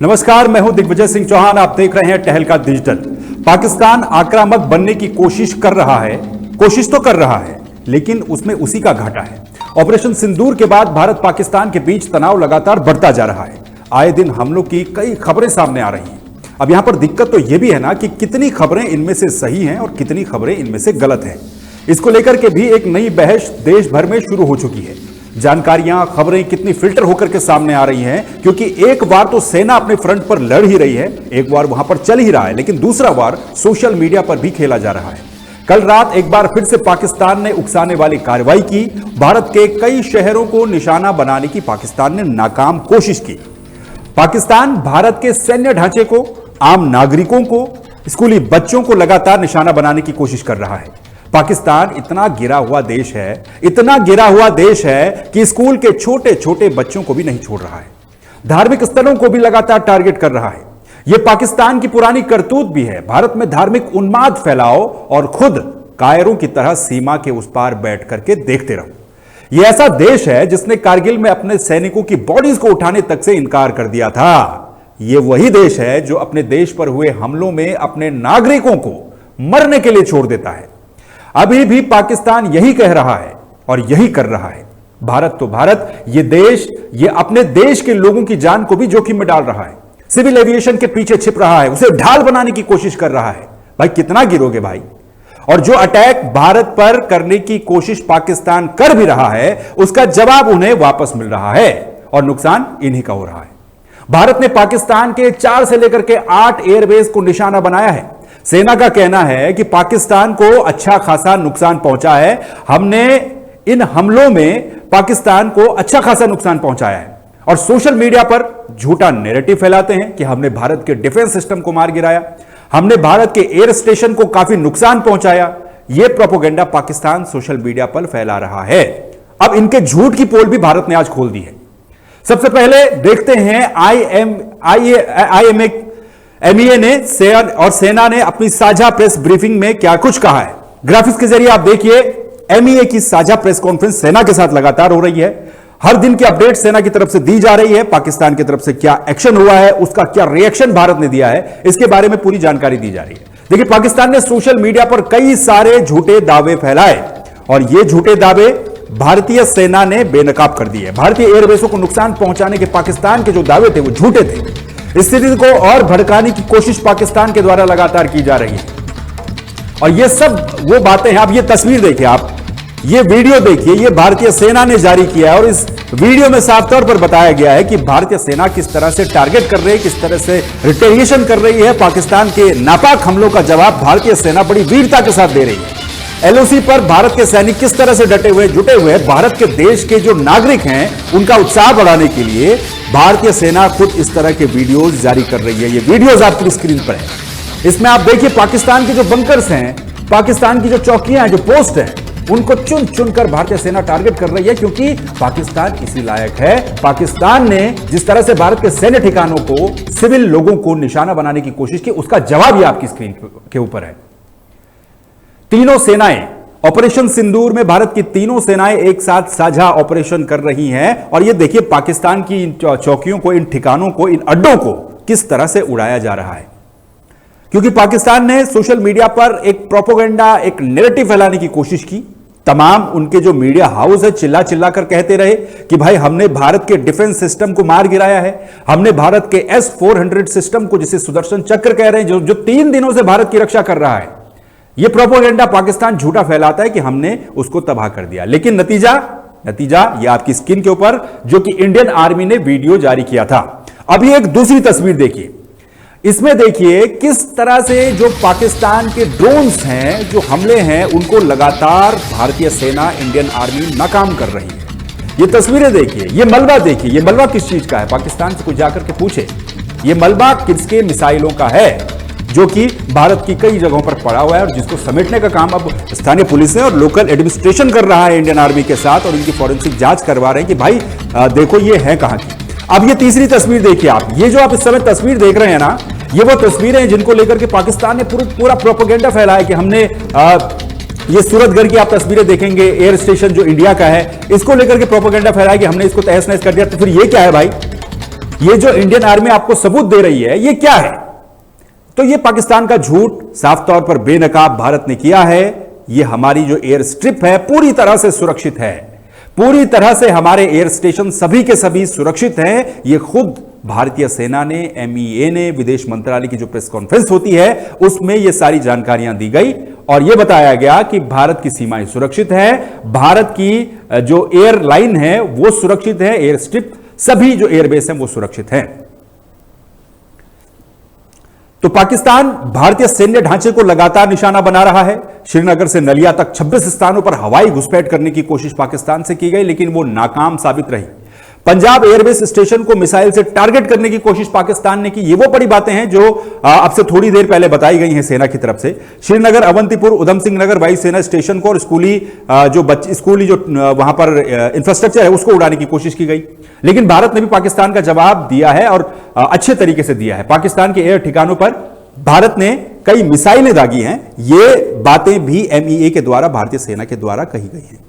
नमस्कार, मैं हूं दिग्विजय सिंह चौहान। आप देख रहे हैं टहलका डिजिटल। पाकिस्तान आक्रामक बनने की कोशिश कर रहा है, कोशिश तो कर रहा है, लेकिन उसमें उसी का घाटा है। ऑपरेशन सिंदूर के बाद भारत पाकिस्तान के बीच तनाव लगातार बढ़ता जा रहा है। आए दिन हमलों की कई खबरें सामने आ रही हैं। अब यहां पर दिक्कत तो यह भी है ना कि कितनी खबरें इनमें से सही हैं और कितनी खबरें इनमें से गलत हैं। इसको लेकर के भी एक नई बहस देश भर में शुरू हो चुकी है। जानकारियां, खबरें कितनी फिल्टर होकर के सामने आ रही हैं, क्योंकि एक बार तो सेना अपने फ्रंट पर लड़ ही रही है, एक बार वहां पर चल ही रहा है, लेकिन दूसरा बार सोशल मीडिया पर भी खेला जा रहा है। कल रात एक बार फिर से पाकिस्तान ने उकसाने वाली कार्रवाई की। भारत के कई शहरों को निशाना बनाने की पाकिस्तान ने नाकाम कोशिश की। पाकिस्तान भारत के सैन्य ढांचे को, आम नागरिकों को, स्कूली बच्चों को लगातार निशाना बनाने की कोशिश कर रहा है। पाकिस्तान इतना गिरा हुआ देश है, इतना गिरा हुआ देश है कि स्कूल के छोटे छोटे बच्चों को भी नहीं छोड़ रहा है। धार्मिक स्थलों को भी लगातार टारगेट कर रहा है। यह पाकिस्तान की पुरानी करतूत भी है। भारत में धार्मिक उन्माद फैलाओ और खुद कायरों की तरह सीमा के उस पार बैठ करके देखते रहो। यह ऐसा देश है जिसने कारगिल में अपने सैनिकों की बॉडीज को उठाने तक से इनकार कर दिया था। यह वही देश है जो अपने देश पर हुए हमलों में अपने नागरिकों को मरने के लिए छोड़ देता है। अभी भी पाकिस्तान यही कह रहा है और यही कर रहा है। भारत तो भारत, ये देश, ये अपने देश के लोगों की जान को भी जोखिम में डाल रहा है। सिविल एविएशन के पीछे छिप रहा है, उसे ढाल बनाने की कोशिश कर रहा है। भाई कितना गिरोगे भाई? और जो अटैक भारत पर करने की कोशिश पाकिस्तान कर भी रहा है, उसका जवाब उन्हें वापस मिल रहा है और नुकसान इन्हीं का हो रहा है। भारत ने पाकिस्तान के 4 से लेकर के 8 एयरबेस को निशाना बनाया है। सेना का कहना है कि पाकिस्तान को अच्छा खासा नुकसान पहुंचा है। हमने इन हमलों में पाकिस्तान को अच्छा खासा नुकसान पहुंचाया है। और सोशल मीडिया पर झूठा नैरेटिव फैलाते हैं कि हमने भारत के डिफेंस सिस्टम को मार गिराया, हमने भारत के एयर स्टेशन को काफी नुकसान पहुंचाया। यह प्रोपेगेंडा पाकिस्तान सोशल मीडिया पर फैला रहा है। अब इनके झूठ की पोल भी भारत ने आज खोल दी है। सबसे पहले देखते हैं एमईए ने और सेना ने अपनी साझा प्रेस ब्रीफिंग में क्या कुछ कहा है। ग्राफिक्स के जरिए आप देखिए, एमईए की साझा प्रेस कॉन्फ्रेंस सेना के साथ लगातार हो रही है। हर दिन की अपडेट सेना की तरफ से दी जा रही है। पाकिस्तान की तरफ से क्या एक्शन हुआ है, उसका क्या रिएक्शन भारत ने दिया है, इसके बारे में पूरी जानकारी दी जा रही है। देखिए, पाकिस्तान ने सोशल मीडिया पर कई सारे झूठे दावे फैलाए और ये झूठे दावे भारतीय सेना ने बेनकाब कर दिए। भारतीय एयरबेसों को नुकसान पहुंचाने के पाकिस्तान के जो दावे थे वो झूठे थे। स्थिति को और भड़काने की कोशिश पाकिस्तान के द्वारा लगातार की जा रही है। और ये सब वो बातें हैं। आप ये तस्वीर देखिए, आप ये वीडियो देखिए, ये भारतीय सेना ने जारी किया है और इस वीडियो में साफ तौर पर बताया गया है कि भारतीय सेना किस तरह से टारगेट कर रही है, किस तरह से रिटेलिएशन कर रही है। पाकिस्तान के नापाक हमलों का जवाब भारतीय सेना बड़ी वीरता के साथ दे रही है। एलओसी पर भारत के सैनिक किस तरह से डटे हुए, जुटे हुए हैं। भारत के देश के जो नागरिक हैं उनका उत्साह बढ़ाने के लिए भारतीय सेना खुद इस तरह के वीडियोस जारी कर रही है। ये वीडियोस आपकी स्क्रीन पर है। इसमें आप देखिए, पाकिस्तान के जो बंकर्स हैं, पाकिस्तान की जो चौकियां हैं, जो पोस्ट हैं, उनको चुन चुनकर भारतीय सेना टारगेट कर रही है, क्योंकि पाकिस्तान इसी लायक है। पाकिस्तान ने जिस तरह से भारत के सैन्य ठिकानों को, सिविल लोगों को निशाना बनाने की कोशिश की, उसका जवाब ये आपकी स्क्रीन के ऊपर है। तीनों सेनाएं ऑपरेशन सिंदूर में, भारत की तीनों सेनाएं एक साथ साझा ऑपरेशन कर रही हैं। और ये देखिए, पाकिस्तान की इन चौकियों को, इन ठिकानों को, इन अड्डों को किस तरह से उड़ाया जा रहा है। क्योंकि पाकिस्तान ने सोशल मीडिया पर एक प्रोपेगेंडा, एक नैरेटिव फैलाने की कोशिश की। तमाम उनके जो मीडिया हाउस है चिल्ला चिल्ला कर कहते रहे कि भाई हमने भारत के डिफेंस सिस्टम को मार गिराया है, हमने भारत के S-400 सिस्टम को, जिसे सुदर्शन चक्र कह रहे हैं, जो 3 दिनों से भारत की रक्षा कर रहा है। यह प्रोपेगेंडा पाकिस्तान झूठा फैलाता है कि हमने उसको तबाह कर दिया। लेकिन नतीजा ये आपकी स्क्रीन के ऊपर, जो कि इंडियन आर्मी ने वीडियो जारी किया था। अभी एक दूसरी तस्वीर देखिए। इसमें देखिए किस तरह से जो पाकिस्तान के ड्रोन्स हैं, जो हमले हैं, उनको लगातार भारतीय सेना, इंडियन आर्मी नाकाम कर रही है। ये तस्वीरें देखिए, ये मलबा देखिए। ये मलबा किस चीज का है? पाकिस्तान से कुछ जाकर के पूछे, ये मलबा किसके मिसाइलों का है, जो कि भारत की कई जगहों पर पड़ा हुआ है और जिसको समेटने का काम अब स्थानीय पुलिस और लोकल एडमिनिस्ट्रेशन कर रहा है इंडियन आर्मी के साथ, और इनकी फॉरेंसिक जांच करवा रहे हैं कि भाई देखो ये है कहां की। अब ये तीसरी तस्वीर देखिए आप। ये जो आप इस समय तस्वीर देख रहे हैं ना, ये वो तस्वीरें हैं जिनको लेकर के पाकिस्तान ने पूरा प्रोपेगेंडा फैलाया कि हमने ये सूरतगढ़ की आप तस्वीरें देखेंगे, एयर स्टेशन जो इंडिया का है, इसको लेकर के प्रोपेगेंडा फैलाया कि हमने इसको तहस नहस कर दिया। तो फिर ये क्या है भाई? ये जो इंडियन आर्मी आपको सबूत दे रही है, ये क्या है? तो ये पाकिस्तान का झूठ साफ तौर पर बेनकाब भारत ने किया है। ये हमारी जो एयर स्ट्रिप है पूरी तरह से सुरक्षित है, पूरी तरह से हमारे एयर स्टेशन सभी के सभी सुरक्षित हैं। ये खुद भारतीय सेना ने, एमईए ने, विदेश मंत्रालय की जो प्रेस कॉन्फ्रेंस होती है उसमें ये सारी जानकारियां दी गई और यह बताया गया कि भारत की सीमाएं सुरक्षित है, भारत की जो एयरलाइन है वो सुरक्षित है, एयर स्ट्रिप सभी जो एयरबेस हैं वो सुरक्षित हैं। तो पाकिस्तान भारतीय सैन्य ढांचे को लगातार निशाना बना रहा है। श्रीनगर से नलिया तक 26 स्थानों पर हवाई घुसपैठ करने की कोशिश पाकिस्तान से की गई, लेकिन वो नाकाम साबित रही। पंजाब एयरबेस स्टेशन को मिसाइल से टारगेट करने की कोशिश पाकिस्तान ने की। ये वो बड़ी बातें हैं जो अब से थोड़ी देर पहले बताई गई हैं सेना की तरफ से। श्रीनगर, अवंतीपुर, उधम सिंह नगर वायुसेना स्टेशन को और स्कूली जो वहां पर इंफ्रास्ट्रक्चर है उसको उड़ाने की कोशिश की गई, लेकिन भारत ने भी पाकिस्तान का जवाब दिया है और अच्छे तरीके से दिया है। पाकिस्तान के एयर ठिकानों पर भारत ने कई मिसाइलें दागी हैं। ये बातें भी एमईए के द्वारा, भारतीय सेना के द्वारा कही गई हैं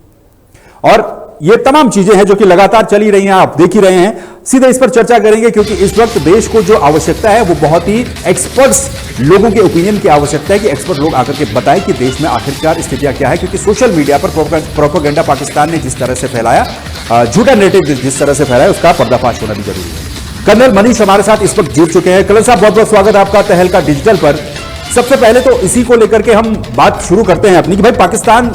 और ये तमाम चीजें हैं जो कि लगातार चली रही हैं, आप देख ही रहे हैं। सीधे इस पर चर्चा करेंगे क्योंकि इस वक्त देश को जो आवश्यकता है वो बहुत ही एक्सपर्ट्स लोगों के ओपिनियन की आवश्यकता है कि एक्सपर्ट लोग आकर के बताएं कि देश में आखिरकार स्थितियां क्या है, क्योंकि सोशल मीडिया पर प्रोपेगेंडा पाकिस्तान ने जिस तरह से फैलाया, झूठा नैरेटिव जिस तरह से फैलाया, उसका पर्दाफाश होना भी जरूरी है। कर्नल मनीष हमारे साथ इस वक्त जुड़ चुके हैं। कर्नल साहब, बहुत बहुत स्वागत है आपका तहलका डिजिटल पर। सबसे पहले तो इसी को लेकर के हम बात शुरू करते हैं अपनी कि भाई पाकिस्तान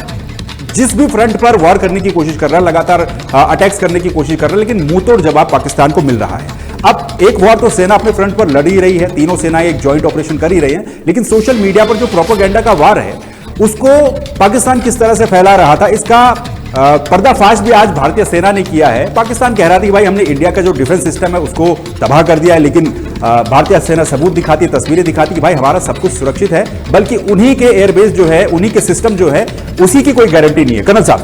जिस भी फ्रंट पर वॉर करने की कोशिश कर रहा है, लगातार अटैक्स करने की कोशिश कर रहा है, लेकिन मुंहतोड़ जवाब पाकिस्तान को मिल रहा है। अब एक वॉर तो सेना अपने फ्रंट पर लड़ ही रही है, तीनों सेनाएं एक जॉइंट ऑपरेशन कर ही रही हैं, लेकिन सोशल मीडिया पर जो प्रोपेगेंडा का वार है उसको पाकिस्तान किस तरह से फैला रहा था, इसका पर्दाफाश भी आज भारतीय सेना ने किया है। पाकिस्तान कह रहा था कि भाई हमने इंडिया का जो डिफेंस सिस्टम है उसको तबाह कर दिया है, लेकिन भारतीय सेना सबूत दिखाती है, तस्वीरें दिखाती कि भाई हमारा सब कुछ सुरक्षित है, बल्कि उन्हीं के एयरबेस जो है, उन्हीं के सिस्टम जो है, उसी की कोई गारंटी नहीं है। कर्नल साहब,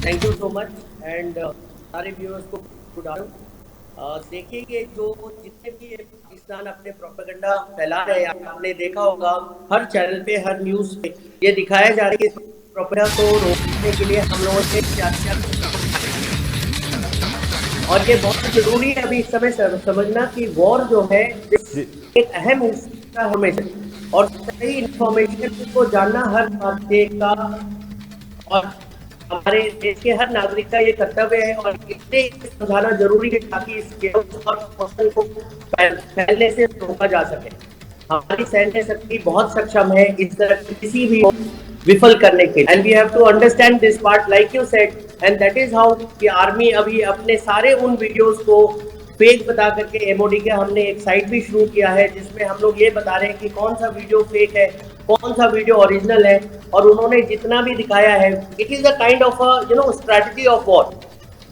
thank you so much and सारे व्यूअर्स को गुड आफ्टरनून। देखिए कि जो जितने भी पाकिस्तान अपने प्रोपेगेंडा फैला रहे हैं, आपने देखा होगा हर चैनल पे, हर न्यूज पे ये दिखाया जा रहा है कि प्रोपेगेंडा को रोकने के लिए हम लोगों ने क्या और ये बहुत जरूरी है अभी इस समय समझना कि वॉर जो है एक अहम हिस्सा हमेशा, और सही इंफॉर्मेशन को जानना हर भारतीय का और हमारे देश के हर नागरिक का ये कर्तव्य है और इसे समझाना जरूरी है ताकि इस को फैलने से रोका जा सके। हमारी सैन्य शक्ति बहुत सक्षम है इस तरह किसी भी विफल करने के, and we have to understand this part like you said, and that is how कि आर्मी अभी अपने सारे उन वीडियोस को फेक बता करके, एमओडी के हमने एक साइट भी शुरू किया है जिसमें हम लोग ये बता रहे हैं कि कौन सा वीडियो फेक है, कौन सा वीडियो ओरिजिनल है, और उन्होंने जितना भी दिखाया है it is a kind of strategy of war.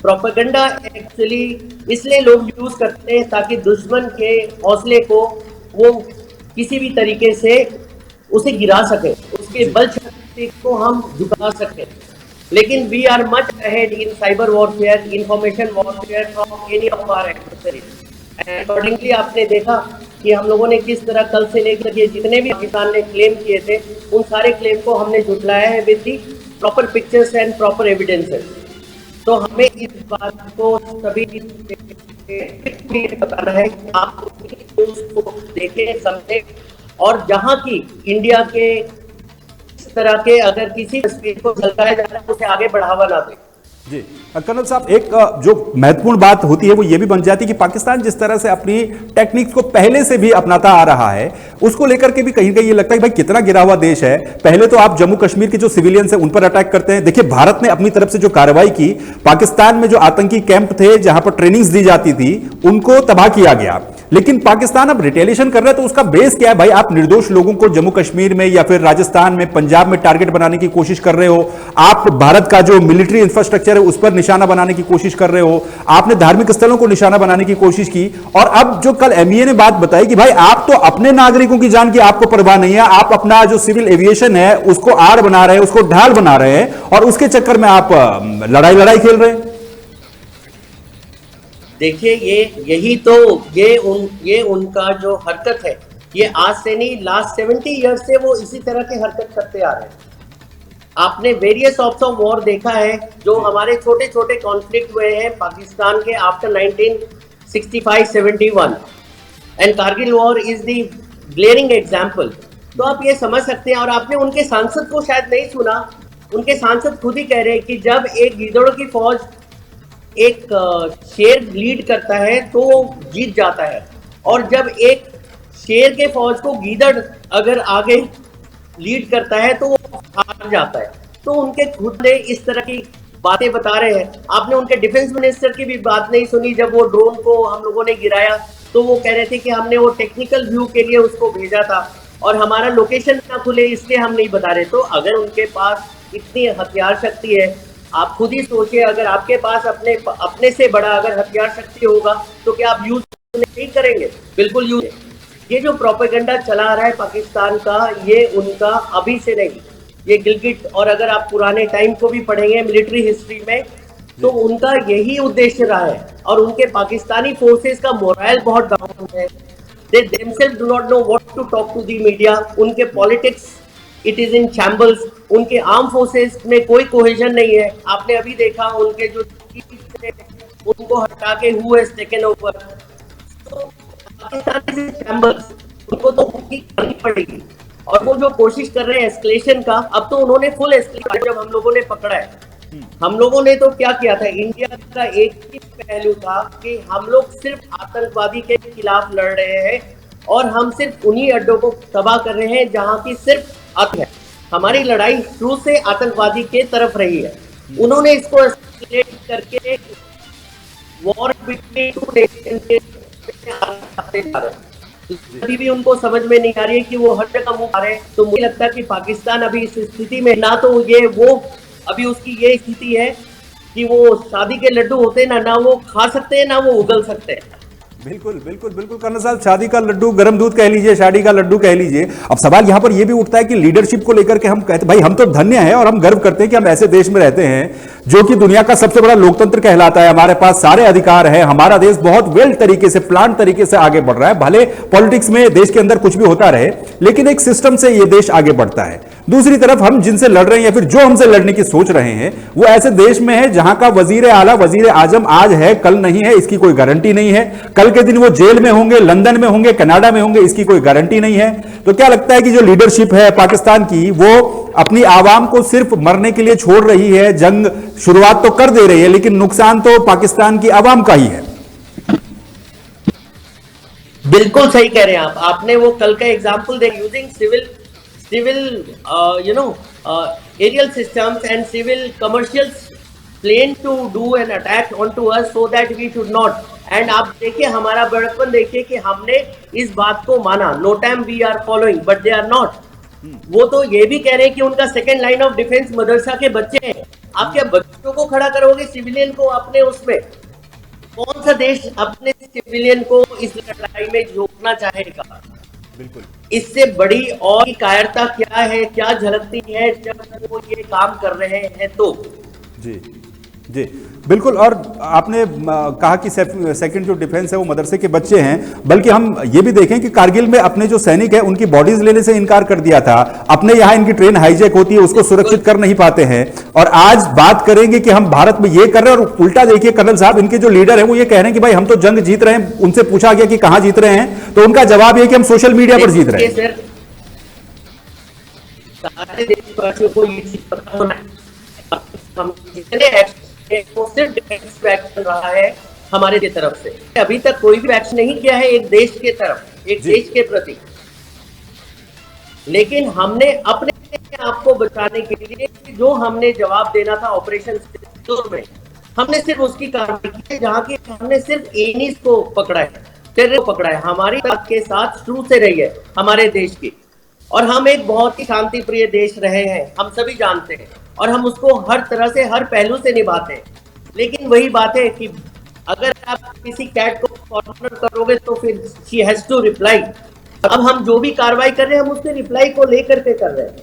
Propaganda actually इसलिए लोग यूज करते हैं ताकि दुश्मन के हौसले को वो किसी भी तरीके से उसे गिरा सके, उसके बल शक्ति को हम झुका सके। लेकिन we are much ahead in cyber warfare, information warfare from any of our adversaries. Accordingly आपने देखा कि हम लोगों ने किस तरह कल से लेकर के जितने भी पाकिस्तान ने क्लेम किए थे उन सारे क्लेम को हमने झुटलाया है with the proper pictures and proper evidences. तो हमें इस बात को सभी बताना है कि आप उसको देखें, समझें, और जहां की इंडिया के इस तरह के अगर किसी तस्वीर को झलकाया जाता है उसे आगे बढ़ावा ना दें। जी कर्नल साहब, एक जो महत्वपूर्ण बात होती है वो ये भी बन जाती है कि पाकिस्तान जिस तरह से अपनी टेक्निक्स को पहले से भी अपनाता आ रहा है उसको लेकर के भी कहीं कहीं ये लगता है कि भाई कितना गिरा हुआ देश है। पहले तो आप जम्मू कश्मीर के जो सिविलियंस हैं उन पर अटैक करते हैं। देखिए भारत ने अपनी तरफ से जो कार्रवाई की, पाकिस्तान में जो आतंकी कैंप थे जहां पर ट्रेनिंग्स दी जाती थी उनको तबाह किया गया, लेकिन पाकिस्तान अब रिटेलिएशन कर रहा है। तो उसका बेस क्या है भाई? आप निर्दोष लोगों को जम्मू कश्मीर में या फिर राजस्थान में, पंजाब में टारगेट बनाने की कोशिश कर रहे हो, आप भारत का जो मिलिट्री इंफ्रास्ट्रक्चर है उस पर निशाना बनाने की कोशिश कर रहे हो, आपने धार्मिक स्थलों को निशाना बनाने की कोशिश की, और अब जो कल एमईए ने बात बताई कि भाई आप तो अपने नागरिकों की जान की आपको परवाह नहीं है, आप अपना जो सिविल एविएशन है उसको आड़ बना रहे हैं, उसको ढाल बना रहे हैं, और उसके चक्कर में आप लड़ाई खेल रहे हैं। देखिए यही तो ये उनका जो हरकत है, ये आज से नहीं, लास्ट 70 ईयर्स से वो इसी तरह की हरकत करते आ रहे हैं। आपने वेरियस ऑप्स ऑफ वॉर देखा है जो हमारे छोटे छोटे कॉन्फ्लिक्ट हुए हैं पाकिस्तान के after 1965-71 and Kargil war is the glaring example. तो आप ये समझ सकते हैं। और आपने उनके सांसद को शायद नहीं सुना, उनके सांसद खुद ही कह रहे हैं कि जब एक गिद्धड़ों की फौज एक शेर लीड करता है तो वो जीत जाता है, और जब एक शेर के फौज को गीदड़ अगर आगे लीड करता है तो वो हार जाता है। तो उनके खुद ने इस तरह की बातें बता रहे हैं। आपने उनके डिफेंस मिनिस्टर की भी बात नहीं सुनी, जब वो ड्रोन को हम लोगों ने गिराया तो वो कह रहे थे कि हमने वो टेक्निकल व्यू के लिए उसको भेजा था और हमारा लोकेशन ना खुले इसलिए हम नहीं बता रहे। तो अगर उनके पास इतनी हथियार शक्ति है, आप खुद ही सोचिए, अगर आपके पास अपने से बड़ा अगर हथियार शक्ति होगा तो क्या आप यूज नहीं करेंगे? बिल्कुल यूज। ये जो प्रोपेगेंडा चला रहा है पाकिस्तान का, ये उनका अभी से नहीं, ये गिलगिट और अगर आप पुराने टाइम को भी पढ़ेंगे मिलिट्री हिस्ट्री में तो उनका यही उद्देश्य रहा है। और उनके पाकिस्तानी फोर्सेस का मोरल बहुत डाउन है। दे themselves do not know what to talk to the media। उनके politics it is in shambles. उनके आर्म फोर्सेस में कोई कोहेजन नहीं है। आपने अभी देखा उनके जो उनको हटा के हु हैज टेकन ओवर। तो पाकिस्तान इज इन शैम्बल्स, उनको तो उनकी करनी पड़ेगी। और वो जो कोशिश कर रहे हैं एस्केलेशन का, अब तो उन्होंने फुल एस्केलेशन जब हम लोगों ने पकड़ा है। हम लोगों ने तो क्या किया था, इंडिया का एक ही पहलू था कि हम लोग सिर्फ आतंकवादी के खिलाफ लड़ रहे हैं और हम सिर्फ उन्हीं अड्डों को तबाह कर रहे हैं जहां की सिर्फ आतंक है। हमारी लड़ाई शुरू से आतंकवादी के तरफ रही है। उन्होंने इसको एस्केलेट करके वॉर बिटवीन टू नेशन के अभी भी उनको समझ में नहीं आ रही है कि वो हर जगह मुंह आ रहे हैं। तो मुझे लगता है कि पाकिस्तान अभी इस स्थिति में ना तो ये वो अभी उसकी ये स्थिति है कि वो शादी के लड्डू होते हैं ना वो खा सकते हैं ना वो उगल सकते हैं। बिल्कुल बिल्कुल बिल्कुल कर्नल साहब, शादी का लड्डू, गर्म दूध कह लीजिए, शादी का लड्डू कह लीजिए। अब सवाल यहां पर यह भी उठता है कि लीडरशिप को लेकर के हम कहते भाई हम तो धन्य हैं और हम गर्व करते हैं कि हम ऐसे देश में रहते हैं जो कि दुनिया का सबसे बड़ा लोकतंत्र कहलाता है। हमारे पास सारे अधिकार है, हमारा देश बहुत वेल तरीके से, प्लान तरीके से आगे बढ़ रहा है। भले पॉलिटिक्स में देश के अंदर कुछ भी होता रहे, लेकिन एक सिस्टम से यह देश आगे बढ़ता है। दूसरी तरफ हम जिनसे लड़ रहे हैं या फिर जो हमसे लड़ने की सोच रहे हैं वो ऐसे देश में है जहां का वजीर आला, वजीर आजम आज है कल नहीं है, इसकी कोई गारंटी नहीं है। कल के दिन वो जेल में होंगे, लंदन में होंगे, कनाडा में होंगे, इसकी कोई गारंटी नहीं है। तो क्या लगता है कि जो लीडरशिप है पाकिस्तान की वो अपनी आवाम को सिर्फ मरने के लिए छोड़ रही है? जंग शुरुआत तो कर दे रही है लेकिन नुकसान तो पाकिस्तान की आवाम का ही है। बिल्कुल सही कह रहे हैं आप। आपने वो कल का एग्जांपल दे, using civil aerial systems and civil commercial plane to do an attack onto us so that we should not। And आप देखिए हमारा बड़कपन देखिए कि हमने इस बात को माना। No time we are following but they are not. वो तो ये भी कह रहे हैं कि उनका सेकेंड लाइन ऑफ डिफेंस मदरसा के बच्चे हैं। आप क्या बच्चों को खड़ा करोगे सिविलियन को अपने उसमें? कौन सा देश अपने सिविलियन को इस लड़ाई में झोंकना चाहेगा? बिल्कुल। इससे बड़ी और कायरता क्या है, क्या झलकती है जब वो ये काम कर रहे हैं। तो जी जी बिल्कुल। और आपने कहा कि सेकंड जो डिफेंस है वो मदरसे के बच्चे हैं, बल्कि हम ये भी देखें कि कारगिल में अपने जो सैनिक हैं उनकी बॉडीज लेने से इनकार कर दिया था। अपने यहां इनकी ट्रेन हाईजैक होती है, उसको सुरक्षित कर नहीं पाते हैं। और आज बात करेंगे कि हम भारत में ये कर रहे हैं और उल्टा देखिए कर्नल साहब, इनके जो लीडर हैं वो ये कह रहे हैं कि भाई हम तो जंग जीत रहे हैं। उनसे पूछा गया कि कहां जीत रहे हैं तो उनका जवाब ये कि हम सोशल मीडिया पर जीत रहे हैं। सारे देशवासियों को ये चीज पता होना है, हम जितने वो सिर्फ डिफेंस एक्शन रहा है हमारे की तरफ से। अभी तक कोई भी एक्शन नहीं किया है एक देश के तरफ, एक देश के प्रति। लेकिन हमने अपने आप को बचाने के लिए जो हमने जवाब देना था ऑपरेशन सिंदूर में, हमने सिर्फ उसकी कार्रवाई की है जहां की हमने सिर्फ एनिस को पकड़ा है, टेरर को पकड़ा है। हमारी बात के साथ शुरू से रही है हमारे देश की। और हम एक बहुत ही शांति प्रिय देश रहे हैं, हम सभी जानते हैं, और हम उसको हर तरह से हर पहलू से निभाते हैं। लेकिन वही बात है कि अगर आप किसी कैट को कॉर्नर करोगे तो फिर शी हैज टू रिप्लाई। अब हम जो भी कार्रवाई कर रहे हैं हम उसके रिप्लाई को लेकर के कर रहे हैं।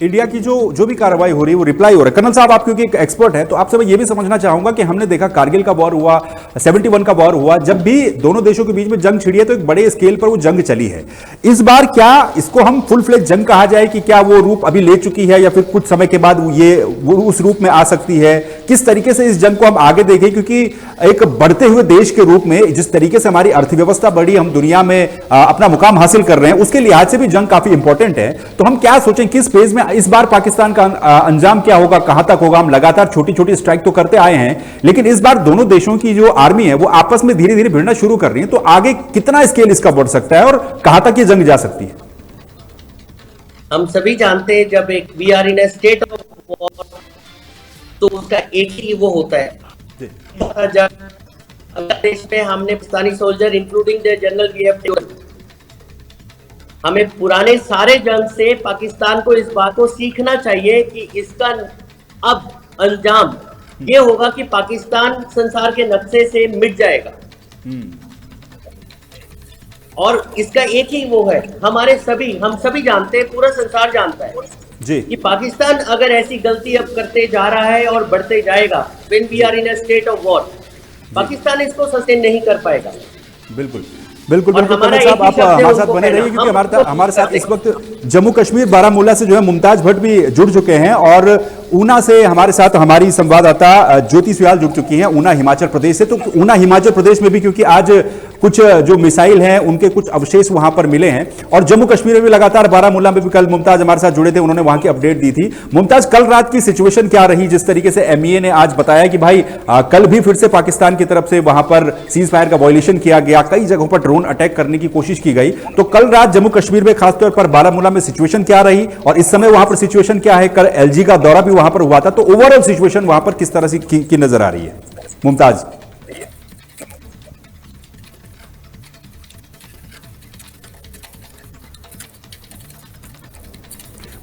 इंडिया की जो भी कार्रवाई हो रही है वो रिप्लाई हो रहा है। कर्नल साहब, आप क्योंकि एक एक्सपर्ट हैं तो आपसे मैं ये भी समझना चाहूंगा कि हमने देखा कारगिल का वॉर हुआ, 71 का वॉर हुआ, जब भी दोनों देशों के बीच में जंग छिड़ी है तो एक बड़े स्केल पर वो जंग चली है। इस बार क्या इसको हम फुल फ्लेज जंग कहा जाए कि क्या वो रूप अभी ले चुकी है या फिर कुछ समय के बाद वो उस रूप में आ सकती है? किस तरीके से इस जंग को हम आगे देखें, क्योंकि एक बढ़ते हुए देश के रूप में जिस तरीके से हमारी अर्थव्यवस्था बढ़ी, हम दुनिया में अपना मुकाम हासिल कर रहे हैं, उसके लिहाज से भी जंग काफी इंपॉर्टेंट है। तो हम क्या सोचें किस फेज में इस बार पाकिस्तान का अंजाम क्या होगा, कहां तक होगा? हम लगातार छोटी छोटी स्ट्राइक तो करते आए हैं, लेकिन इस बार दोनों देशों की जो आर्मी है वो आपस में धीरे धीरे भिड़ना शुरू कर रही है, तो आगे कितना स्केल इसका बढ़ सकता है और कहां तक ये जंग जा सकती है? हम सभी जानते हैं जब एक we are in a state of war तो उसका एक ही वो होता है, जब देश में हमने Pakistani soldier including the general we have, हमें पुराने सारे जंग से पाकिस्तान को इस बात को सीखना चाहिए कि इसका अब अंजाम ये होगा कि पाकिस्तान संसार के नक्शे से मिट जाएगा। और इसका एक ही वो है, हम सभी जानते हैं, पूरा संसार जानता है जी कि पाकिस्तान अगर ऐसी गलती अब करते जा रहा है और बढ़ते जाएगा, when we are in a state of war, Pakistan इसको सस्टेन नहीं कर पाएगा। बिल्कुल बिल्कुल और बिल्कुल। हमारा साहब, एक ही आप शब्द है हमारे साथ उनको बने कहना, रहिए, क्योंकि हम हमारे साथ इस वक्त जम्मू कश्मीर बारामूला से जो है मुमताज भट्ट भी जुड़ चुके हैं, और ऊना से हमारे साथ हमारी संवाददाता ज्योति सुयाल जुड़ चुकी हैं, ऊना हिमाचल प्रदेश से। तो ऊना हिमाचल प्रदेश में भी क्योंकि आज कुछ जो मिसाइल हैं उनके कुछ अवशेष वहां पर मिले हैं, और जम्मू कश्मीर में भी लगातार, बारामूला में भी कल मुमताज हमारे साथ जुड़े थे, उन्होंने वहां की अपडेट दी थी। मुमताज, कल रात की सिचुएशन क्या रही? जिस तरीके से एमईए ने आज बताया कि भाई कल भी फिर से पाकिस्तान की तरफ से वहां पर सीज फायर का वायलेशन किया गया, कई जगहों पर ड्रोन अटैक करने की कोशिश की गई। तो कल रात जम्मू कश्मीर में खासतौर पर बारामूला में सिचुएशन क्या रही और इस समय वहां पर सिचुएशन क्या है? कल एलजी का दौरा भी वहां पर हुआ था, तो ओवरऑल सिचुएशन वहां पर किस तरह से की नजर आ रही है? मुमताज।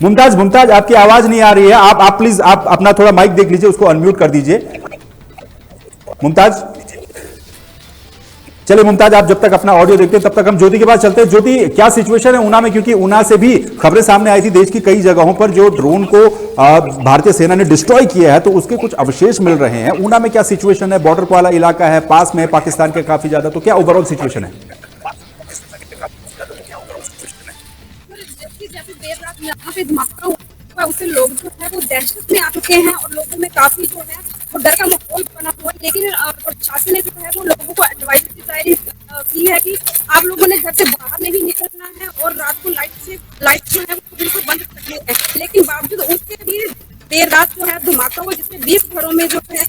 मुमताज, आपकी आवाज नहीं आ रही है। आप प्लीज आप अपना थोड़ा माइक देख लीजिए, उसको अनम्यूट कर दीजिए। मुमताज, चलिए मुमताज, आप जब तक अपना ऑडियो देखते हैं तब तक हम ज्योति के पास चलते हैं। ज्योति, क्या सिचुएशन है ऊना में? क्योंकि ऊना से भी खबरें सामने आई थी देश की कई जगहों पर जो ड्रोन को भारतीय सेना ने डिस्ट्रॉय किया है, तो उसके कुछ अवशेष मिल रहे हैं। ऊना में क्या सिचुएशन है? बॉर्डर वाला इलाका है, पास में पाकिस्तान के काफी ज्यादा, तो क्या ओवरऑल सिचुएशन है? यहाँ पे धमाका हुआ, उससे लोग जो है वो दहशत में आ चुके हैं और लोगों में काफी जो है वो डर का माहौल बना हुआ है। लेकिन प्रशासन ने जो है वो लोगों को एडवाइस की है कि आप लोगों ने घर से बाहर नहीं निकलना है और रात को लाइट जो है वो बिल्कुल बंद रखनी है। लेकिन बावजूद उसके भी देर रात जो है धमाका हुआ, जिसमें 20 घरों में जो है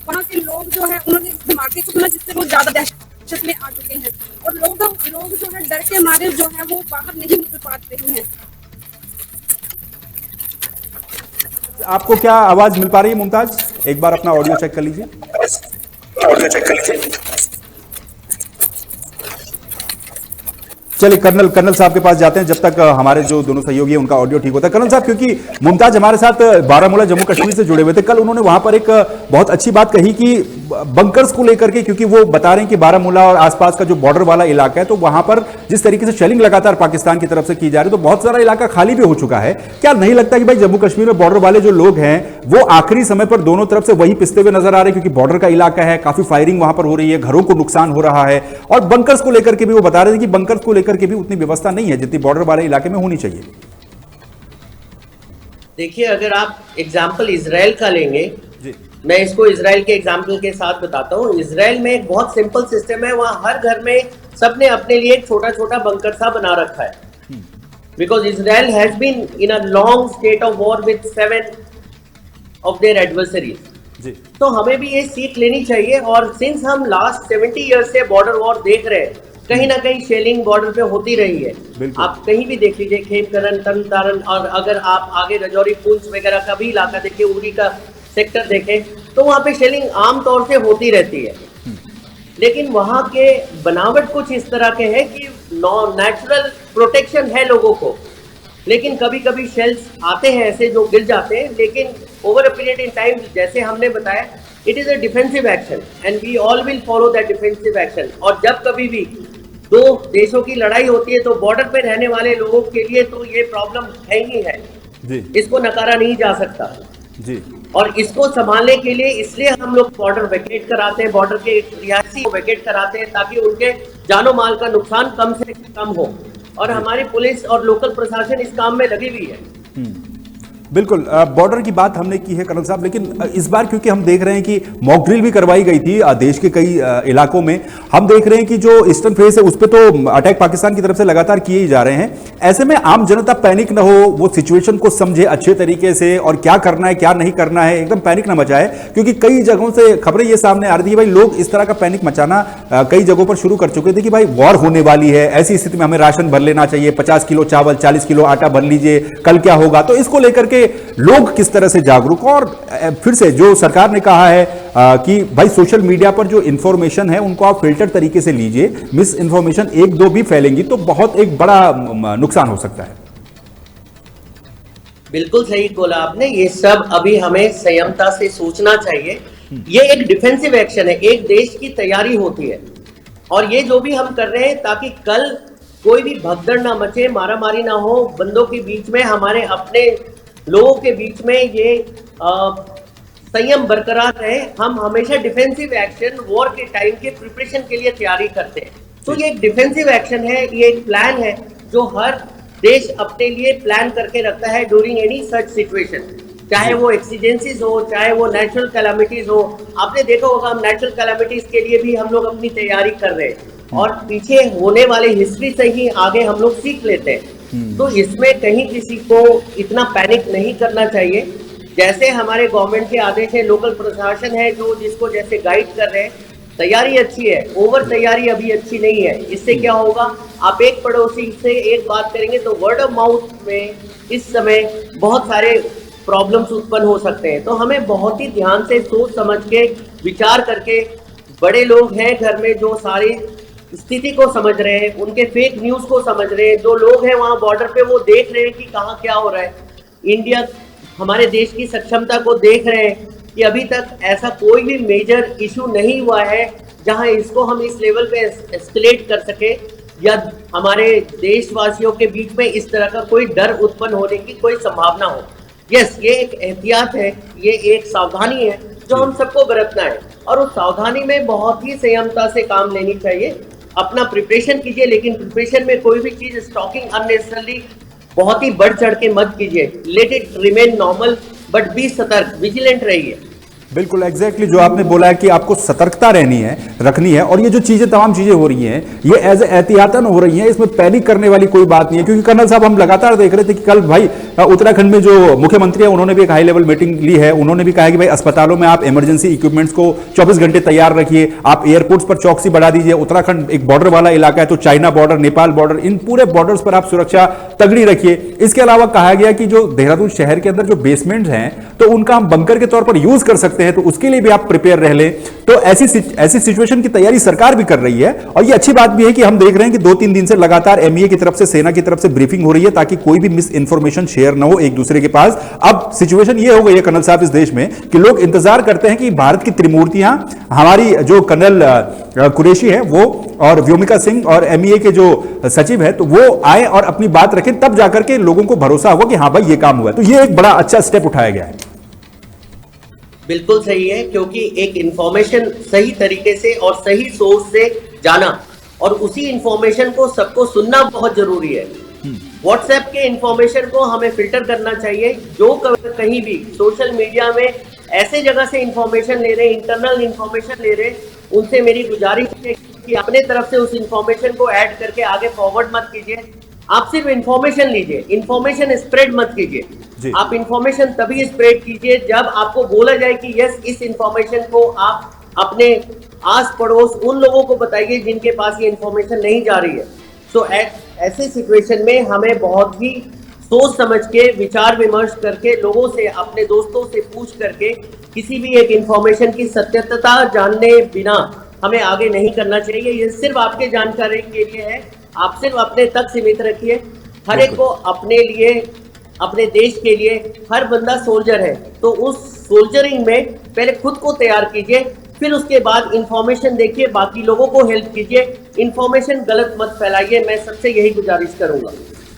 वहाँ के लोग जो है उन्होंने धमाके को सुना, जिससे वो ज्यादा दहशत में आ चुके हैं और लोग जो है डर के मारे जो है वो बाहर नहीं निकल पा रहे हैं। आपको क्या आवाज मिल पा रही है मुमताज? एक बार अपना ऑडियो चेक कर लीजिए। चलिए कर्नल साहब के पास जाते हैं जब तक हमारे जो दोनों सहयोगी हैं उनका ऑडियो ठीक होता है। कर्नल साहब, क्योंकि मुमताज हमारे साथ बारामूला जम्मू कश्मीर से जुड़े हुए थे, कल उन्होंने वहां पर एक बहुत अच्छी बात कही कि बंकर्स को लेकर के, क्योंकि वो बता रहे हैं कि बारामूला और आसपास का जो बॉर्डर वाला इलाका है, तो वहां पर जिस तरीके से शेलिंग लगातार पाकिस्तान की तरफ से की जा रही है, तो बहुत सारा इलाका खाली भी हो चुका है। क्या नहीं लगता कि भाई जम्मू कश्मीर में बॉर्डर वाले जो लोग हैं वो आखिरी समय पर दोनों तरफ से वही पिसते हुए नजर आ रहे हैं? क्योंकि बॉर्डर का इलाका है, काफी फायरिंग वहां पर हो रही है, घरों को नुकसान हो रहा है, और बंकर्स को लेकर के भी वो बता रहे थे कि बंकर्स को लेकर के भी उतनी व्यवस्था नहीं है जितनी बॉर्डर वाले इलाके में होनी चाहिए। देखिए, अगर आप एग्जाम्पल इजराइल का लेंगे जी, मैं इसको इजराइल के एग्जाम्पल के साथ बताता हूँ। इजराइल में एक बहुत सिंपल सिस्टम है, वहाँ हर घर में सबने अपने लिए एक छोटा छोटा बंकर सा बना रखा है, because Israel has been in a long state of war with 7 of their adversaries. तो हमें भी ये सीख लेनी चाहिए। और सिंस हम लास्ट 70 ईयर्स से बॉर्डर वॉर देख रहे हैं, कहीं ना कहीं शेलिंग बॉर्डर पे होती रही है। आप कहीं भी देख लीजिए, खेमकरन, तरन, और अगर आप आगे रजौरी पुंछ वगैरह का भी इलाका देखें, उरी का सेक्टर देखें, तो वहाँ पे शेलिंग आमतौर से होती रहती है। लेकिन वहाँ के बनावट कुछ इस तरह के हैं कि नेचुरल प्रोटेक्शन है लोगों को, लेकिन कभी कभी शेल्स आते हैं ऐसे जो गिर जाते हैं। लेकिन over a period in time, जैसे हमने बताया, it is a defensive action and we all will follow that defensive action. और जब कभी भी दो देशों की लड़ाई होती है तो बॉर्डर पे रहने वाले लोगों के लिए तो ये प्रॉब्लम है ही है। जी इसको नकारा नहीं जा सकता जी और इसको संभालने के लिए इसलिए हम लोग बॉर्डर वेकेट कराते हैं, बॉर्डर के रिहायशी को वेकेट कराते हैं ताकि उनके जानो माल का नुकसान कम से कम हो और हमारी पुलिस और लोकल प्रशासन इस काम में लगी हुई है। बिल्कुल, बॉर्डर की बात हमने की है कर्नल साहब, लेकिन इस बार क्योंकि हम देख रहे हैं कि मॉक ड्रिल भी करवाई गई थी देश के कई इलाकों में, हम देख रहे हैं कि जो ईस्टर्न फेस है उस पर तो अटैक पाकिस्तान की तरफ से लगातार किए ही जा रहे हैं। ऐसे में आम जनता पैनिक ना हो, वो सिचुएशन को समझे अच्छे तरीके से और क्या करना है क्या नहीं करना है, एकदम पैनिक ना मचाए, क्योंकि कई जगहों से खबरें ये सामने आ रही थी कि भाई लोग इस तरह का पैनिक मचाना कई जगहों पर शुरू कर चुके थे कि भाई वॉर होने वाली है, ऐसी स्थिति में हमें राशन भर लेना चाहिए, 50 किलो चावल 40 किलो आटा भर लीजिए, कल क्या होगा। तो इसको लेकर के लोग किस तरह से जागरूक, और फिर से जो सरकार ने कहा है कि भाई सोशल मीडिया पर जो इंफॉर्मेशन है उनको आप फिल्टर तरीके से लीजिए, मिस इंफॉर्मेशन एक दो भी फैलेंगी तो बहुत एक बड़ा नुकसान हो सकता है। बिल्कुल सही बोला आपने, ये सब अभी हमें संयमता से सोचना चाहिए। ये एक डिफेंसिव एक्शन है, एक देश की तैयारी होती है और ये जो भी हम कर रहे हैं ताकि कल कोई भी भगदड़ ना मचे, मारामारी ना हो, बंदों के बीच में, हमारे अपने लोगों के बीच में ये संयम बरकरार रहे। हम हमेशा डिफेंसिव एक्शन वॉर के टाइम के प्रिपरेशन के लिए तैयारी करते हैं, तो ये एक डिफेंसिव एक्शन है, ये एक प्लान है जो हर देश अपने लिए प्लान करके रखता है ड्यूरिंग एनी सच सिचुएशन, चाहे वो एक्सीडेंसीज हो, चाहे वो नेचुरल कैलामिटीज हो। आपने देखा होगा हम नेचुरल कैलामिटीज के लिए भी हम लोग अपनी तैयारी कर रहे हैं और पीछे होने वाले हिस्ट्री से ही आगे हम लोग सीख लेते हैं। तो इसमें कहीं किसी को इतना पैनिक नहीं करना चाहिए। जैसे हमारे गवर्नमेंट के आदेश है, लोकल प्रशासन है जो जिसको जैसे गाइड कर रहे हैं, तैयारी अच्छी है, ओवर तैयारी अभी अच्छी नहीं है। इससे क्या होगा, आप एक पड़ोसी से एक बात करेंगे तो वर्ड ऑफ माउथ में इस समय बहुत सारे प्रॉब्लम्स उत्पन्न हो सकते हैं। तो हमें बहुत ही ध्यान से सोच समझ के विचार करके, बड़े लोग हैं घर में जो सारी स्थिति को समझ रहे हैं, उनके फेक न्यूज को समझ रहे हैं, जो लोग हैं वहां बॉर्डर पे वो देख रहे हैं कि कहाँ क्या हो रहा है, इंडिया हमारे देश की सक्षमता को देख रहे हैं कि अभी तक ऐसा कोई भी मेजर इशू नहीं हुआ है जहां इसको हम इस लेवल पे एस्केलेट कर सके या हमारे देशवासियों के बीच में इस तरह का कोई डर उत्पन्न होने की कोई संभावना हो। यस, ये एक एहतियात है, ये एक सावधानी है जो हम सबको बरतना है और उस सावधानी में बहुत ही संयमता से काम लेनी चाहिए। अपना प्रिपरेशन कीजिए, लेकिन प्रिपरेशन में कोई भी चीज स्टॉकिंग अननेसेसरली बहुत ही बढ़ चढ़ के मत कीजिए। Let it remain normal but be सतर्क, विजिलेंट रहिए। बिल्कुल एग्जैक्टली जो आपने बोला है कि आपको सतर्कता रखनी है और ये जो चीजें तमाम चीजें हो रही हैं ये एज एहतियातन हो रही हैं, इसमें पैनिक करने वाली कोई बात नहीं है। क्योंकि कर्नल साहब हम लगातार देख रहे थे कि कल भाई उत्तराखंड में जो मुख्यमंत्री है उन्होंने भी एक हाई लेवल मीटिंग ली है, उन्होंने भी कहा कि भाई अस्पतालों में आप इमरजेंसी इक्विपमेंट्स को 24 घंटे तैयार रखिए, आप एयरपोर्ट्स पर चौकसी बढ़ा दीजिए। उत्तराखंड एक बॉर्डर वाला इलाका है तो चाइना बॉर्डर, नेपाल बॉर्डर, इन पूरे बॉर्डर्स पर आप सुरक्षा तगड़ी रखिए। इसके अलावा कहा गया कि जो देहरादून शहर के अंदर जो बेसमेंट हैं तो उनका हम बंकर के तौर पर यूज कर सकते हैं, तो उसके लिए भी आप प्रिपेयर रह लें। तो ऐसी सिचुएशन की तैयारी सरकार भी कर रही है और ये अच्छी बात भी है कि हम देख रहे हैं कि 2-3 दिन से लगातार एमईए की तरफ से, सेना की तरफ से ब्रीफिंग हो रही है ताकि कोई भी मिस इंफॉर्मेशन शेयर ना हो एक दूसरे के पास। अब सिचुएशन ये हो गई है कर्नल साहब इस देश में कि लोग इंतजार करते हैं कि भारत की त्रिमूर्तियां, हमारी जो कर्नल कुरैशी है वो और व्योमिका सिंह और एमईए के जो सचिव है तो वो आए और अपनी बात रखें, तब जाकर के लोगों को भरोसा होगा कि हाँ भाई ये काम हुआ है। तो ये एक बड़ा अच्छा स्टेप उठाया गया है। बिल्कुल सही है, क्योंकि एक इंफॉर्मेशन सही तरीके से और सही सोर्स से जाना और उसी इंफॉर्मेशन को सबको सुनना बहुत जरूरी है। व्हाट्सएप के इंफॉर्मेशन को हमें फिल्टर करना चाहिए। जो कहीं भी सोशल मीडिया में ऐसे जगह से इंफॉर्मेशन ले रहे, इंटरनल इंफॉर्मेशन ले रहे, उनसे मेरी गुजारिश है कि अपने तरफ से उस इंफॉर्मेशन को ऐड करके आगे फॉरवर्ड मत कीजिए। आप सिर्फ इंफॉर्मेशन लीजिए, इंफॉर्मेशन स्प्रेड मत कीजिए। आप इंफॉर्मेशन तभी स्प्रेड कीजिए जब आपको बोला जाए कि यस, इस इंफॉर्मेशन को आप अपने आस पड़ोस उन लोगों को बताइए जिनके पास ये इंफॉर्मेशन नहीं जा रही है। तो ऐसे सिचुएशन में हमें बहुत ही सोच समझ के, विचार विमर्श करके, लोगों से, अपने दोस्तों से पूछ करके किसी भी एक इंफॉर्मेशन की सत्यता जानने बिना हमें आगे नहीं करना चाहिए। ये सिर्फ आपके जानकारी के लिए है, आप सिर्फ अपने तक सीमित रखिए। हर एक को अपने लिए, अपने देश के लिए, हर बंदा सोल्जर है, तो उस सोल्जरिंग में पहले खुद को तैयार कीजिए, फिर उसके बाद इंफॉर्मेशन देखिए, बाकी लोगों को हेल्प कीजिए। इंफॉर्मेशन गलत मत फैलाइए, मैं सबसे यही गुजारिश करूंगा।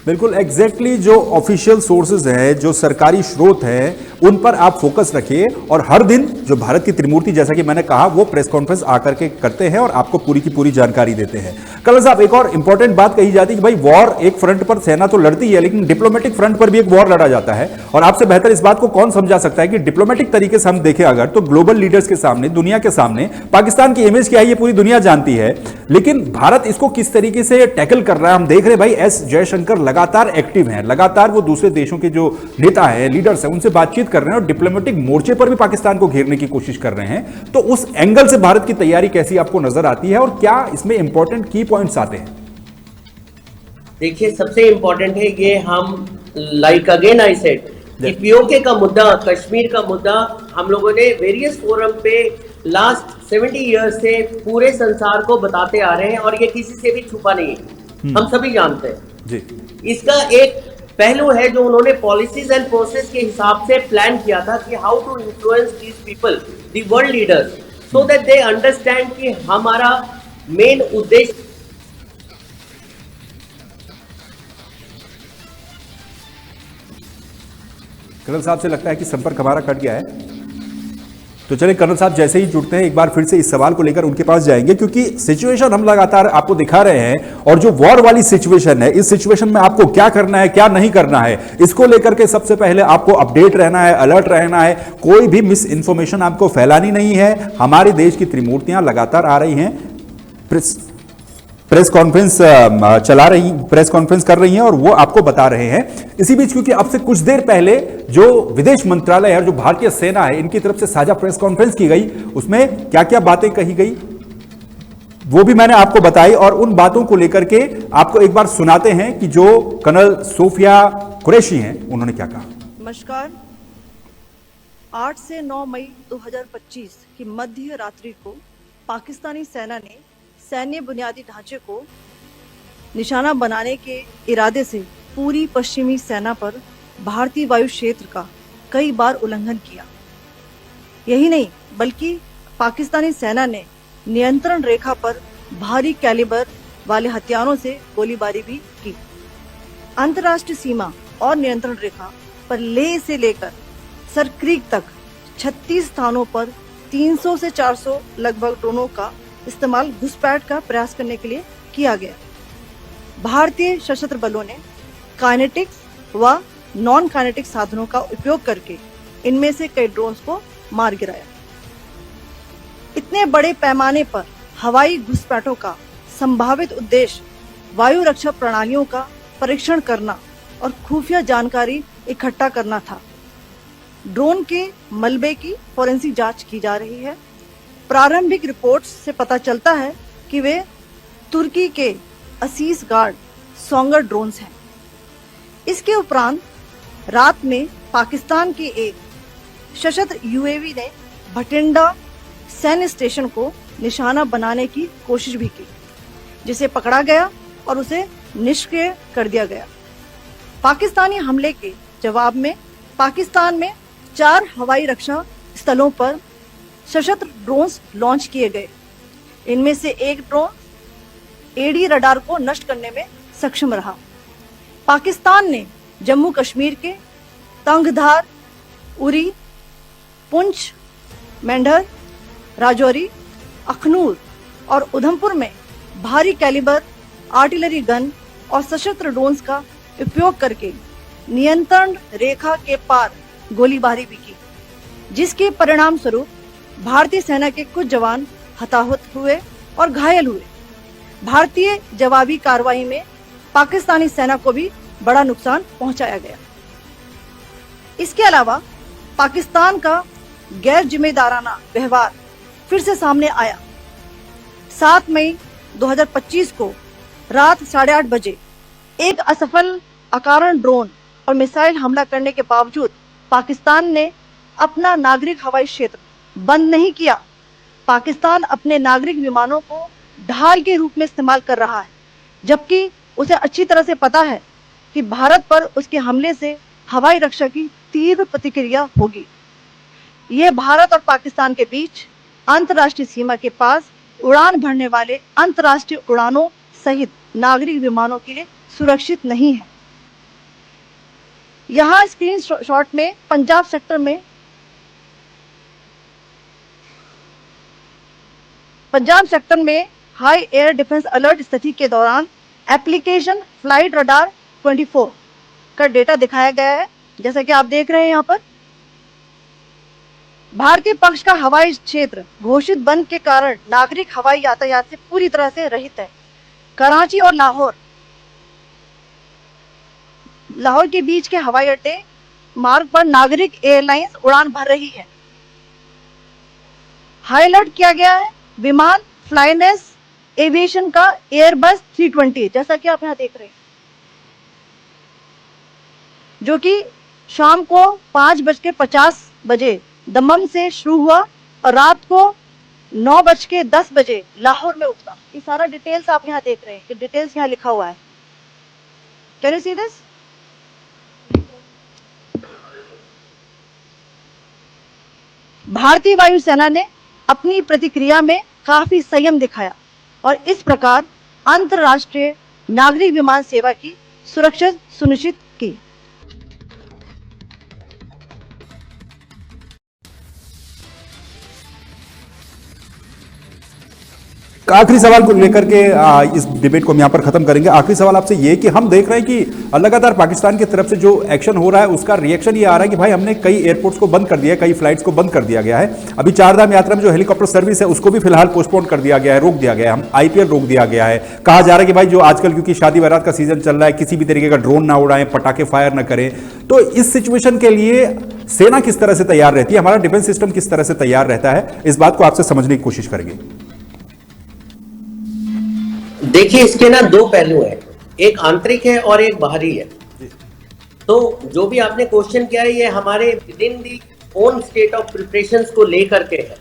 बिल्कुल एग्जैक्टली जो ऑफिशियल सोर्सेज हैं, जो सरकारी स्रोत हैं, उन पर आप फोकस रखिए और हर दिन जो भारत की त्रिमूर्ति, जैसा कि मैंने कहा, वो प्रेस कॉन्फ्रेंस आकर के करते हैं और आपको पूरी की पूरी जानकारी देते हैं। कर्नल साहब, एक और इंपॉर्टेंट बात कही जाती है कि भाई वॉर एक फ्रंट पर सेना तो लड़ती है, लेकिन डिप्लोमेटिक फ्रंट पर भी एक वॉर लड़ा जाता है। और आपसे बेहतर इस बात को कौन समझा सकता है कि डिप्लोमेटिक तरीके से हम देखें अगर, तो ग्लोबल लीडर्स के सामने, दुनिया के सामने पाकिस्तान की इमेज क्या है ये पूरी दुनिया जानती है, लेकिन भारत इसको किस तरीके से टैकल कर रहा है हम देख रहे हैं। भाई एस जयशंकर लगातार एक्टिव हैं, लगातार वो दूसरे देशों के जो नेता हैं, लीडर्स हैं, उनसे बातचीत कर रहे हैं और डिप्लोमेटिक मोर्चे पर भी पाकिस्तान को घेरने की कोशिश कर रहे हैं। तो उस एंगल से भारत की तैयारी कैसी आपको नजर आती है और क्या इसमें इंपॉर्टेंट की पॉइंट्स आते हैं? देखिए, सबसे इंपॉर्टेंट है ये, हम लाइक अगेन आई सेड कि पीओके का मुद्दा, कश्मीर का मुद्दा हम लोगों ने वेरियस फोरम पे लास्ट 70 ईयर्स से पूरे संसार को बताते आ रहे हैं और ये किसी से भी छुपा नहीं है, हम सभी जानते हैं जी। इसका एक पहलू है जो उन्होंने पॉलिसीज एंड प्रोसेस के हिसाब से प्लान किया था कि how to influence these people, the world leaders, so that they understand कि हमारा मेन उद्देश्य। कर्नल साहब से लगता है कि संपर्क हमारा कट गया है, तो चलिए कर्नल साहब जैसे ही जुड़ते हैं एक बार फिर से इस सवाल को लेकर उनके पास जाएंगे, क्योंकि सिचुएशन हम लगातार आपको दिखा रहे हैं और जो वॉर वाली सिचुएशन है, इस सिचुएशन में आपको क्या करना है, क्या नहीं करना है, इसको लेकर के सबसे पहले आपको अपडेट रहना है, अलर्ट रहना है, कोई भी मिस इन्फॉर्मेशन आपको फैलानी नहीं है। हमारे देश की त्रिमूर्तियां लगातार आ रही हैं, प्रेस कॉन्फ्रेंस चला रही, प्रेस कॉन्फ्रेंस कर रही हैं और वो आपको बता रहे हैं। इसी बीच क्योंकि अब से कुछ देर पहले जो विदेश मंत्रालय है, जो भारतीय सेना है, इनकी तरफ से साझा प्रेस कॉन्फ्रेंस की गई, उसमें क्या क्या बातें कही गई वो भी मैंने आपको बताई और उन बातों को लेकर के आपको एक बार सुनाते हैं कि जो कर्नल सोफिया कुरैशी हैं उन्होंने क्या कहा। नमस्कार। 8 से 9 मई 2025 की मध्य रात्रि को पाकिस्तानी सेना ने सैन्य बुनियादी ढांचे को निशाना बनाने के इरादे से पूरी पश्चिमी सेना पर भारतीय वायु क्षेत्र का कई बार उल्लंघन किया। यही नहीं बल्कि पाकिस्तानी सेना ने नियंत्रण रेखा पर भारी कैलिबर वाले हथियारों से गोलीबारी भी की। अंतर्राष्ट्रीय सीमा और नियंत्रण रेखा पर लेह से लेकर सरक्रीक तक 36 स्थानों पर 300 से 400 लगभग ड्रोनों का इस्तेमाल घुसपैठ का प्रयास करने के लिए किया गया। भारतीय सशस्त्र बलों ने काइनेटिक्स व नॉन काइनेटिक साधनों का उपयोग करके इनमें से कई ड्रोन्स को मार गिराया। इतने बड़े पैमाने पर हवाई घुसपैठों का संभावित उद्देश्य वायु रक्षा प्रणालियों का परीक्षण करना और खुफिया जानकारी इकट्ठा करना था। ड्रोन के मलबे की फोरेंसिक जांच की जा रही है। प्रारंभिक रिपोर्ट्स से पता चलता है कि वे तुर्की के असीस गार्ड सोंगर ड्रोन्स हैं। इसके उपरांत रात में पाकिस्तान के एक सशस्त्र यूएवी ने भटिंडा सैन्य स्टेशन को निशाना बनाने की कोशिश भी की, जिसे पकड़ा गया और उसे निष्क्रिय कर दिया गया। पाकिस्तानी हमले के जवाब में पाकिस्तान में 4 हवाई रक्षा स्थलों पर सशस्त्र ड्रोन्स लॉन्च किए गए। इनमें से एक ड्रोन एडी रडार को नष्ट करने में सक्षम रहा। पाकिस्तान ने जम्मू कश्मीर के तंगधार, उरी, पुंछ, मेंढर, राजौरी, अखनूर और उधमपुर में भारी कैलिबर आर्टिलरी गन और सशस्त्र ड्रोन्स का उपयोग करके नियंत्रण रेखा के पार गोलीबारी भी की, जिसके परिणाम स्वरूप भारतीय सेना के कुछ जवान हताहत हुए और घायल हुए। भारतीय जवाबी कार्रवाई में पाकिस्तानी सेना को भी बड़ा नुकसान पहुंचाया गया। इसके अलावा पाकिस्तान का गैर जिम्मेदाराना व्यवहार फिर से सामने आया। 7 मई 2025 को रात 8:30 बजे एक असफल अकारण ड्रोन और मिसाइल हमला करने के बावजूद पाकिस्तान ने अपना नागरिक हवाई क्षेत्र बंद नहीं किया। पाकिस्तान अपने नागरिक विमानों को ढाल के रूप में इस्तेमाल कर रहा है, जबकि उसे अच्छी तरह से पता है कि भारत पर उसके हमले से हवाई रक्षा की तीव्र प्रतिक्रिया होगी। यह भारत और पाकिस्तान के बीच अंतर्राष्ट्रीय सीमा के पास उड़ान भरने वाले अंतर्राष्ट्रीय उड़ानों सहित नागरिक विमानों के लिए सुरक्षित नहीं है। यहाँ स्क्रीन शॉट में पंजाब सेक्टर में हाई एयर डिफेंस अलर्ट स्थिति के दौरान एप्लीकेशन फ्लाइट रडार 24 का डेटा दिखाया गया है। जैसा कि आप देख रहे हैं यहाँ पर भारतीय पक्ष का हवाई क्षेत्र घोषित बंद के कारण नागरिक हवाई यातायात से पूरी तरह से रहित है। कराची और लाहौर के बीच के हवाई अड्डे मार्ग पर नागरिक एयरलाइंस उड़ान भर रही है। हाई अलर्ट किया गया है विमान फ्लाइनेस एविएशन का एयरबस 320, जैसा कि आप यहाँ देख रहे हैं, जो कि शाम को 5:50 बजे दमम से शुरू हुआ और रात को 9:10 बजे लाहौर में उतरा। ये सारा डिटेल्स आप यहाँ देख रहे हैं कि डिटेल्स यहाँ लिखा हुआ है। Can you see this? भारतीय वायुसेना ने अपनी प्रतिक्रिया में काफी संयम दिखाया और इस प्रकार अंतरराष्ट्रीय नागरिक विमान सेवा की सुरक्षा सुनिश्चित की। आखिरी सवाल को लेकर के इस डिबेट को हम यहां पर खत्म करेंगे। आखिरी सवाल आपसे ये कि हम देख रहे हैं कि लगातार पाकिस्तान की तरफ से जो एक्शन हो रहा है उसका रिएक्शन ये आ रहा है कि भाई हमने कई एयरपोर्ट्स को बंद कर दिया है, कई फ्लाइट्स को बंद कर दिया गया है। अभी चारधाम यात्रा में जो हेलीकॉप्टर सर्विस है उसको भी फिलहाल पोस्टपोन कर दिया गया है, रोक दिया गया है। हम आईपीएल रोक दिया गया है। कहा जा रहा है कि भाई जो आजकल क्योंकि शादी बारात का सीजन चल रहा है, किसी भी तरीके का ड्रोन ना उड़ाएं, पटाखे फायर ना करें। तो इस सिचुएशन के लिए सेना किस तरह से तैयार रहती है, हमारा डिफेंस सिस्टम किस तरह से तैयार रहता है, इस बात को आपसे समझने की कोशिश करेंगे। देखिए, इसके ना दो पहलू हैं, एक आंतरिक है और एक बाहरी है। तो जो भी आपने क्वेश्चन किया है ये हमारे with in the own state of preparations को लेकर के है।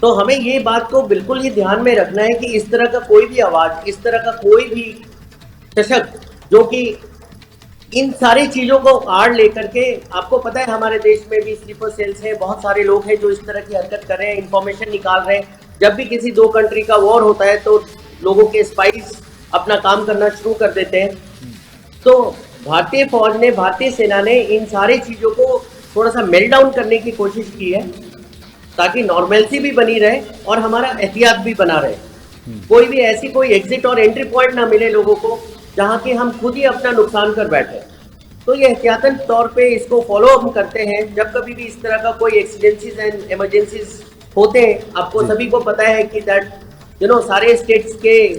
तो हमें ये बात को बिल्कुल ही ध्यान में रखना है कि इस तरह का कोई भी आवाज, इस तरह का कोई भी सशक्त जो कि इन सारी चीजों को आड़ लेकर के, आपको पता है हमारे देश में भी स्लीपर सेल्स हैं, बहुत सारे लोग हैं जो इस तरह की हरकत कर रहे हैं, इंफॉर्मेशन निकाल रहे हैं। जब भी किसी दो कंट्री का वॉर होता है तो लोगों के स्पाइस अपना काम करना शुरू कर देते हैं। तो भारतीय फौज ने, भारतीय सेना ने इन सारी चीजों को थोड़ा सा मेल्ट डाउन करने की कोशिश की है ताकि नॉर्मेलिटी भी बनी रहे और हमारा एहतियात भी बना रहे। कोई भी ऐसी कोई एग्जिट और एंट्री पॉइंट ना मिले लोगों को जहां कि हम खुद ही अपना नुकसान कर बैठे। तो ये एहतियातन तौर पे इसको फॉलो अप करते हैं। जब कभी भी इस तरह का कोई एक्सीडेंसीज एंड इमरजेंसीज होते हैं, आपको सभी को पता है कि दैट सारे स्टेट्स के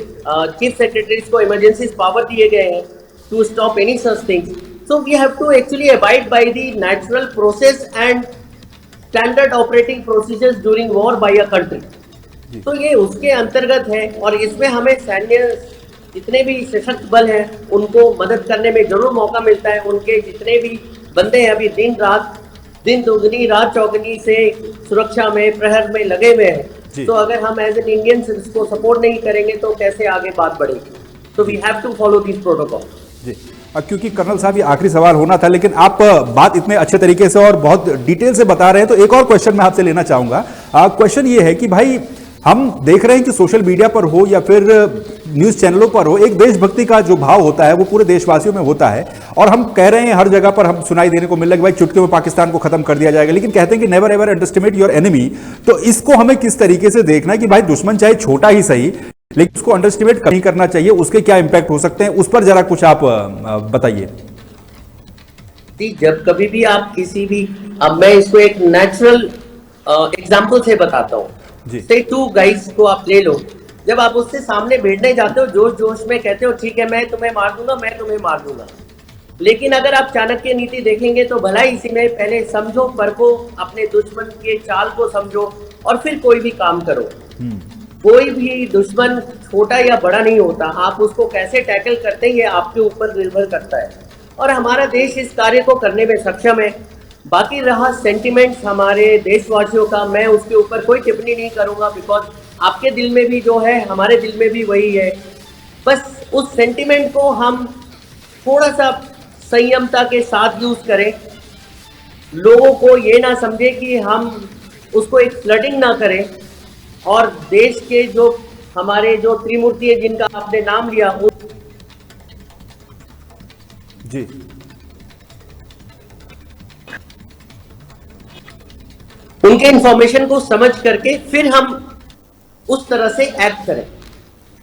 चीफ सेक्रेटरीज को इमरजेंसी पावर दिए गए हैं to stop any such things. So we have to actually abide by the natural process and standard operating procedures during war by a country. तो ये उसके अंतर्गत है और इसमें हमें सैन्य जितने भी सशक्त बल हैं उनको मदद करने में जरूर मौका मिलता है। उनके जितने भी बंदे हैं अभी दिन दुगनी रात चौगनी से सुरक्षा में, प्रहर में लगे हुए हैं। तो अगर हम एज एन इंडियंस इसको सपोर्ट नहीं करेंगे तो कैसे आगे बात बढ़ेगी। तो we have to follow this protocol. जी, क्योंकि कर्नल साहब ये आखिरी सवाल होना था, लेकिन आप बात इतने अच्छे तरीके से और बहुत डिटेल से बता रहे हैं, तो एक और क्वेश्चन मैं आपसे लेना चाहूंगा। क्वेश्चन ये है कि भाई हम देख रहे हैं कि सोशल मीडिया पर हो या फिर न्यूज चैनलों पर हो, एक देशभक्ति का जो भाव होता है वो पूरे देशवासियों में होता है और हम कह रहे हैं, हर जगह पर हम सुनाई देने को मिल रहा है कि भाई चुटकियों में पाकिस्तान को खत्म कर दिया जाएगा, लेकिन कहते हैं कि never ever underestimate your enemy. तो इसको हमें किस तरीके से देखना है कि भाई दुश्मन चाहे छोटा ही सही लेकिन उसको अंडरएस्टिमेट नहीं करना चाहिए, उसके क्या इंपैक्ट हो सकते हैं, उस पर जरा कुछ आप बताइए। जब कभी भी आप किसी भी, अब मैं इसको एक नेचुरल एग्जाम्पल से बताता हूँ। से टू गाइस को आप ले लो, जब आप उससे सामने भिड़ने जाते हो जोश जोश में कहते हो ठीक है मैं तुम्हें मार दूंगा, मैं तुम्हें मार दूंगा। लेकिन अगर आप चाणक्य नीति देखेंगे तो भला इसी में पहले समझो, परखो, अपने दुश्मन के चाल को समझो और फिर कोई भी काम करो। कोई भी दुश्मन छोटा या बड़ा नहीं होता, आप उसको कैसे टैकल करते हैं ये आपके ऊपर निर्भर करता है और हमारा देश इस कार्य को करने में सक्षम है। बाकी रहा सेंटिमेंट्स हमारे देशवासियों का, मैं उसके ऊपर कोई टिप्पणी नहीं करूंगा बिकॉज आपके दिल में भी जो है हमारे दिल में भी वही है। बस उस सेंटिमेंट को हम थोड़ा सा संयमता के साथ यूज करें, लोगों को ये ना समझे कि हम उसको एक फ्लडिंग ना करें और देश के जो हमारे जो त्रिमूर्ति है जिनका आपने नाम लिया जी उनके इंफॉर्मेशन को समझ करके फिर हम उस तरह से एक्ट करें।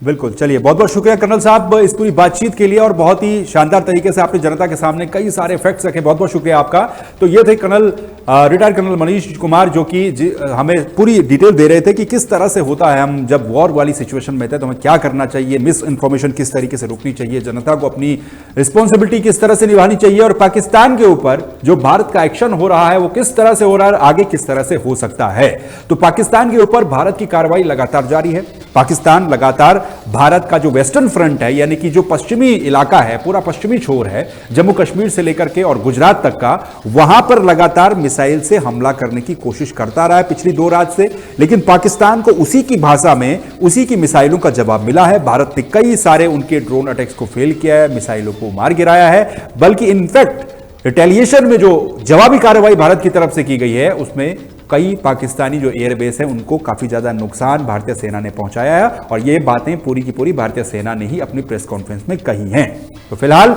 बिल्कुल, चलिए बहुत बहुत शुक्रिया कर्नल साहब इस पूरी बातचीत के लिए, और बहुत ही शानदार तरीके से आपने जनता के सामने कई सारे फैक्ट्स रखे। बहुत बहुत शुक्रिया आपका। तो ये थे colonel retired colonel Manish Kumar, जो कि हमें पूरी डिटेल दे रहे थे कि किस तरह से होता है, हम जब वॉर वाली सिचुएशन में थे तो हमें क्या करना चाहिए, मिस इन्फॉर्मेशन किस तरीके से रोकनी चाहिए, जनता को अपनी रिस्पॉन्सिबिलिटी किस तरह से निभानी चाहिए, और पाकिस्तान के ऊपर जो भारत का एक्शन हो रहा है वो किस तरह से हो रहा है, आगे किस तरह से हो सकता है। तो पाकिस्तान के ऊपर भारत की कार्रवाई लगातार जारी है। पाकिस्तान लगातार भारत का जो वेस्टर्न फ्रंट है, यानी कि जो पश्चिमी इलाका है, पूरा पश्चिमी छोर है, जम्मू कश्मीर से लेकर के और गुजरात तक का, वहां पर लगातार मिसाइल से हमला करने की कोशिश करता रहा है पिछली 2 रात से। लेकिन पाकिस्तान को उसी की भाषा में उसी की मिसाइलों का जवाब मिला है। भारत ने कई सारे उनके ड्रोन अटैक्स को फेल किया है, मिसाइलों को मार गिराया है, बल्कि इनफैक्ट रिटेलिएशन में जो जवाबी कार्रवाई भारत की तरफ से की गई है उसमें कई पाकिस्तानी जो एयरबेस है उनको काफी ज्यादा नुकसान भारतीय सेना ने पहुंचाया है, और ये बातें पूरी की पूरी भारतीय सेना ने ही अपनी प्रेस कॉन्फ्रेंस में कही हैं। तो फिलहाल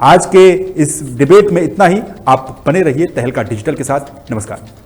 आज के इस डिबेट में इतना ही। आप बने रहिए तहलका डिजिटल के साथ। नमस्कार।